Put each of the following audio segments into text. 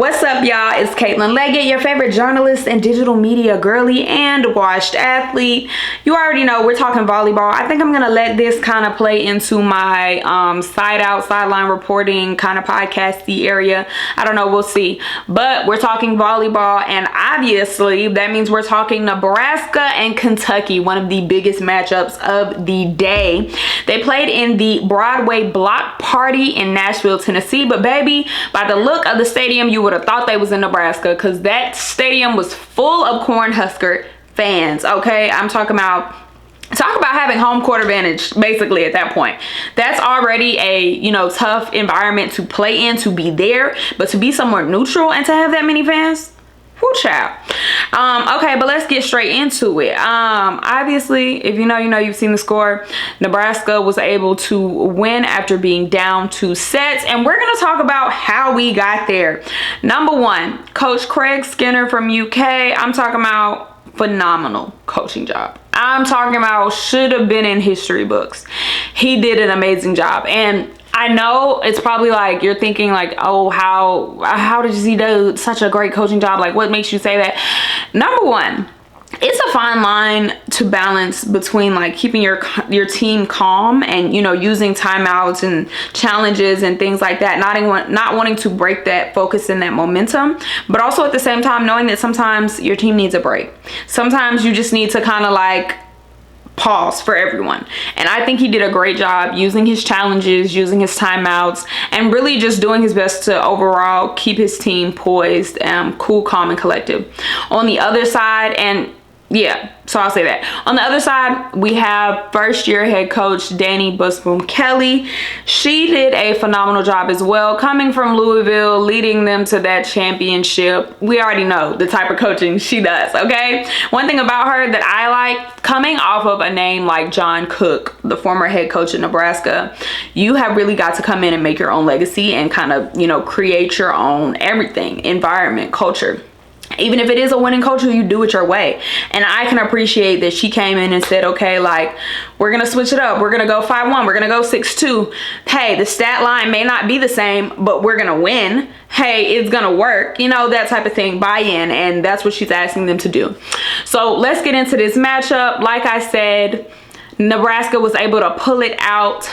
What's up, y'all? It's Caitlin Leggett, your favorite journalist and digital media girly and washed athlete. You already know we're talking volleyball. I think I'm gonna let this kind of play into my sideline reporting kind of podcasty area. I don't know, we'll see. But we're talking volleyball, and obviously that means we're talking Nebraska and Kentucky, one of the biggest matchups of the day. They played in the Broadway Block Party in Nashville, Tennessee, but baby, by the look of the stadium, you would have thought they was in Nebraska, because that stadium was full of Cornhusker fans. Okay, I'm talking about having home court advantage basically at that point. That's already a tough environment to play in, to be there, but to be somewhere neutral and to have that many fans, whoo child. Okay, but let's get straight into it. Obviously, if you know, you've seen the score. Nebraska was able to win after being down 2 sets, and we're going to talk about how we got there. Number one, Coach Craig Skinner from UK. I'm talking about phenomenal coaching job. I'm talking about should have been in history books. He did an amazing job, and I know it's probably like you're thinking like, oh, how did he do such a great coaching job? Like, what makes you say that? Number one, it's a fine line to balance between like keeping your team calm and using timeouts and challenges and things like that, not wanting to break that focus and that momentum, but also at the same time knowing that sometimes your team needs a break. Sometimes you just need to kind of like pause for everyone. And I think he did a great job using his challenges, using his timeouts, and really just doing his best to overall keep his team poised, cool, calm, and collective. On the other side, so I'll say that. On the other side, we have first-year head coach Danny Busboom Kelly. She did a phenomenal job as well, coming from Louisville, leading them to that championship. We already know the type of coaching she does, okay? One thing about her that I like, coming off of a name like John Cook, the former head coach of Nebraska, you have really got to come in and make your own legacy and kind of, create your own everything, environment, culture. Even if it is a winning culture, you do it your way. And I can appreciate that she came in and said, okay, like, we're going to switch it up. We're going to go 5-1. We're going to go 6-2. Hey, the stat line may not be the same, but we're going to win. Hey, it's going to work. That type of thing, buy-in. And that's what she's asking them to do. So let's get into this matchup. Like I said, Nebraska was able to pull it out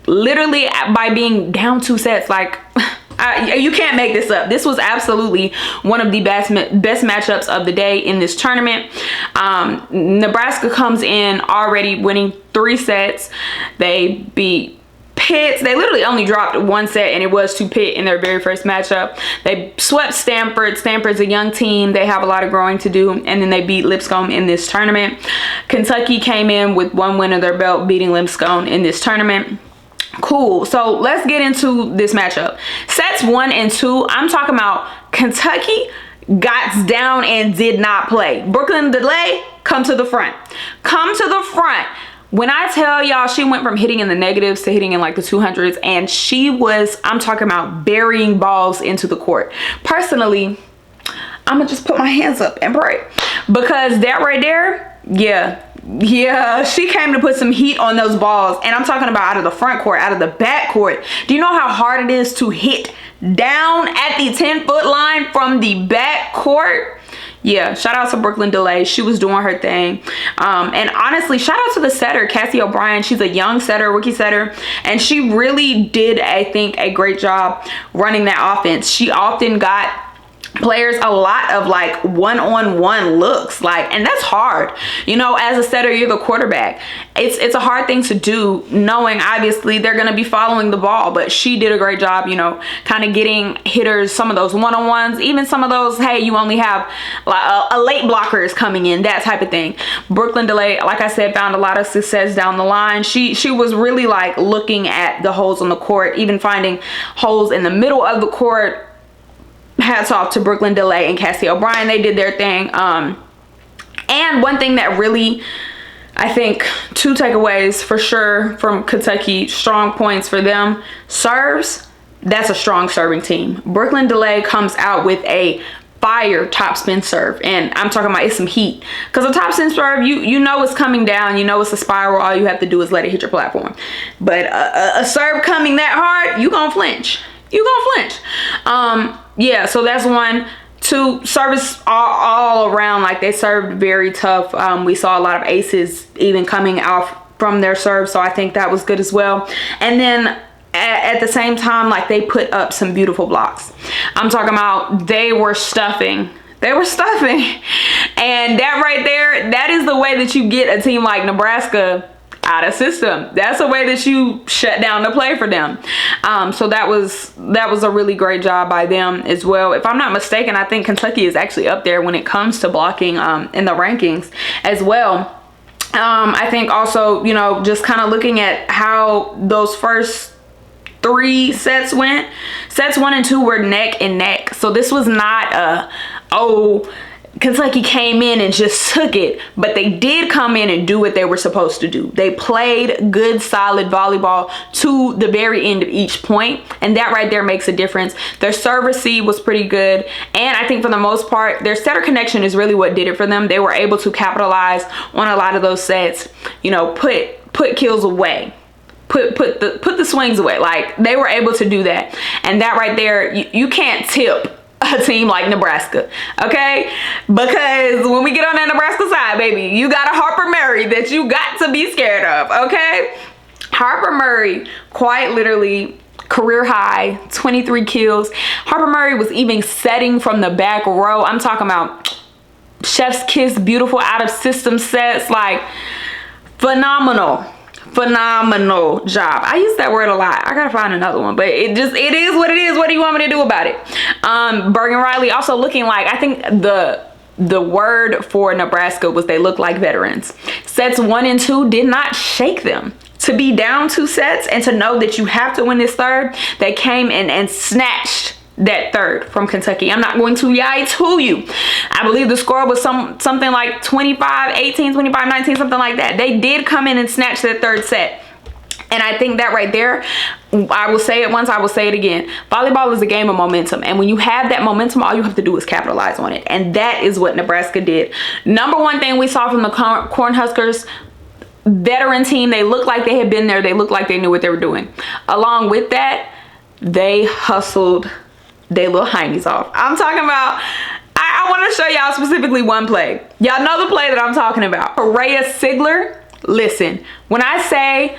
literally by being down 2 sets. Like, you can't make this up. This was absolutely one of the best matchups of the day in this tournament. Nebraska comes in already winning 3 sets. They beat Pitt. They literally only dropped 1 set, and it was to Pitt in their very first matchup. They swept Stanford. Stanford's a young team. They have a lot of growing to do, and then they beat Lipscomb in this tournament. Kentucky came in with 1 win of their belt, beating Lipscomb in this tournament. Cool. So let's get into this matchup. Sets 1 and 2, I'm talking about Kentucky got down and did not play. Brooklyn Delay, come to the front. Come to the front. When I tell y'all, she went from hitting in the negatives to hitting in like the 200s, and she was, I'm talking about burying balls into the court. Personally, I'm gonna just put my hands up and pray, because that right there, yeah, she came to put some heat on those balls. And I'm talking about out of the front court, out of the back court. Do you know how hard it is to hit down at the 10-foot line from the back court? Yeah, shout out to Brooklyn Delay. She was doing her thing. And honestly, shout out to the setter, Cassie O'Brien. She's a young setter, rookie setter. And she really did, I think, a great job running that offense. She often got players a lot of like one-on-one looks, like, and that's hard. As a setter, you're the quarterback. It's a hard thing to do, knowing obviously they're going to be following the ball, but she did a great job, kind of getting hitters some of those one-on-ones, even some of those, hey, you only have like a late blockers coming in, that type of thing. Brooklyn Delay, like I said, found a lot of success down the line. She was really like looking at the holes on the court, even finding holes in the middle of the court. Hats off to Brooklyn Delay and Cassie O'Brien. They did their thing. And one thing that really, I think, 2 takeaways for sure from Kentucky, strong points for them. Serves, that's a strong serving team. Brooklyn Delay comes out with a fire topspin serve, and I'm talking about it's some heat, because a topspin serve, you know it's coming down, it's a spiral. All you have to do is let it hit your platform. But a serve coming that hard, you gonna flinch. you gonna flinch. Yeah, so that's one. Two, service all around, like they served very tough. We saw a lot of aces even coming out from their serve, so I think that was good as well. And then at the same time, like they put up some beautiful blocks. I'm talking about they were stuffing. They were stuffing. And that right there, that is the way that you get a team like Nebraska out of system. That's the way that you shut down the play for them. So that was a really great job by them as well. If I'm not mistaken, I think Kentucky is actually up there when it comes to blocking in the rankings as well. I think also, you know, just kind of looking at how those first 3 sets went. Sets 1 and 2 were neck and neck. So this was not Kentucky came in and just took it, but they did come in and do what they were supposed to do. They played good, solid volleyball to the very end of each point, and that right there makes a difference. Their serve receive was pretty good, and I think for the most part, their setter connection is really what did it for them. They were able to capitalize on a lot of those sets, you know, put kills away. Put the swings away. Like, they were able to do that, and that right there, you can't tip a team like Nebraska, okay? Because when we get on that Nebraska side, baby, you got a Harper Murray that you got to be scared of, okay? Harper Murray, quite literally, career high, 23 kills. Harper Murray was even setting from the back row. I'm talking about chef's kiss, beautiful out of system sets, like phenomenal job. I use that word a lot. I gotta find another one, but it is what it is. What do you want me to do about it? Bergen Riley also looking like, I think the word for Nebraska was they look like veterans. Sets 1 and 2 did not shake them. To be down 2 sets and to know that you have to win this third, they came in and snatched that third from Kentucky. I'm not going to lie to you. I believe the score was something like 25-18, 25-19, something like that. They did come in and snatch that third set. And I think that right there, I will say it once, I will say it again. Volleyball is a game of momentum. And when you have that momentum, all you have to do is capitalize on it. And that is what Nebraska did. Number one thing we saw from the Cornhuskers, veteran team, they looked like they had been there. They looked like they knew what they were doing. Along with that, they hustled they little heinies off. I'm talking about, I want to show y'all specifically one play. Y'all know the play that I'm talking about. Rhea Sigler, listen, when I say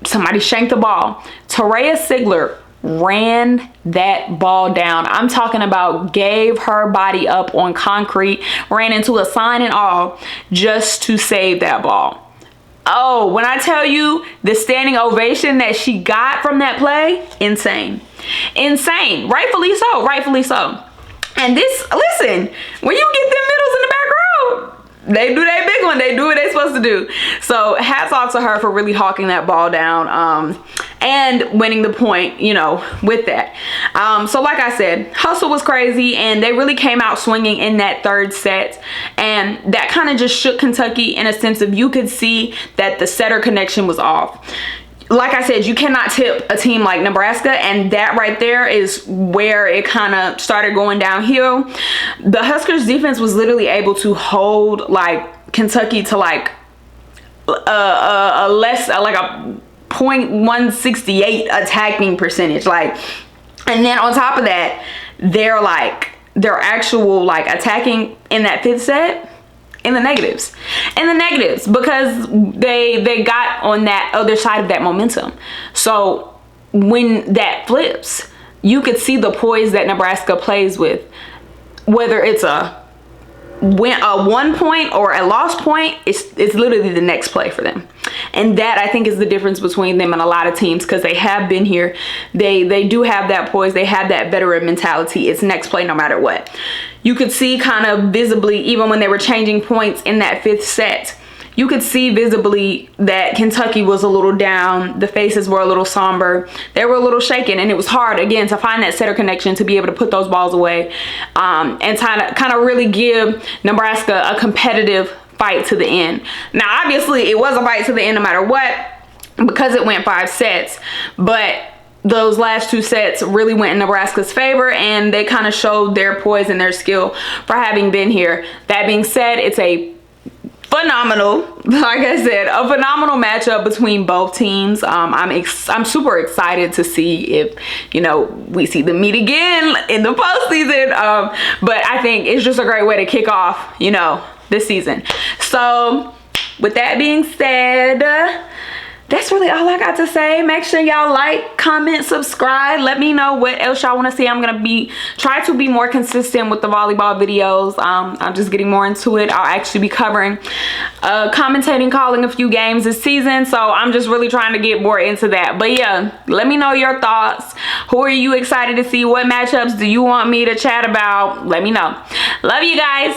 somebody shanked the ball, Rhea Sigler ran that ball down. I'm talking about gave her body up on concrete, ran into a sign and all just to save that ball. Oh, when I tell you the standing ovation that she got from that play, insane. Insane. Rightfully so. And this, listen, when you get them middles in the back row, they do that big one. They do what they're supposed to do. So hats off to her for really hawking that ball down and winning the point, you know, with that. So like I said, hustle was crazy, and they really came out swinging in that third set. And that kind of just shook Kentucky in a sense of you could see that the setter connection was off. Like I said, you cannot tip a team like Nebraska, and that right there is where it kind of started going downhill. The Huskers defense was literally able to hold like Kentucky to like a less like a .168 attacking percentage, like, and then on top of that, they're actual like attacking in that 5th set in the negatives because they got on that other side of that momentum. So when that flips, you could see the poise that Nebraska plays with, whether it's a 1 point or a lost point, it's literally the next play for them. And that, I think, is the difference between them and a lot of teams, because they have been here. They do have that poise. They have that veteran mentality. It's next play no matter what. You could see kind of visibly, even when they were changing points in that 5th set, you could see visibly that Kentucky was a little down. The faces were a little somber. They were a little shaken, and it was hard, again, to find that setter connection to be able to put those balls away and kind of really give Nebraska a competitive fight to the end. Now, obviously, it was a fight to the end no matter what, because it went 5 sets, but those last 2 sets really went in Nebraska's favor, and they kind of showed their poise and their skill for having been here. That being said, it's a phenomenal. Like I said, a phenomenal matchup between both teams. I'm super excited to see if, you know, we see them meet again in the postseason. But I think it's just a great way to kick off, you know, this season. So with that being said, that's really all I got to say. Make sure y'all like, comment, subscribe. Let me know what else y'all want to see. I'm gonna try to be more consistent with the volleyball videos. I'm just getting more into it. I'll actually be covering commentating, calling a few games this season, so I'm just really trying to get more into that. But yeah, let me know your thoughts. Who are you excited to see? What matchups do you want me to chat about? Let me know. Love you guys.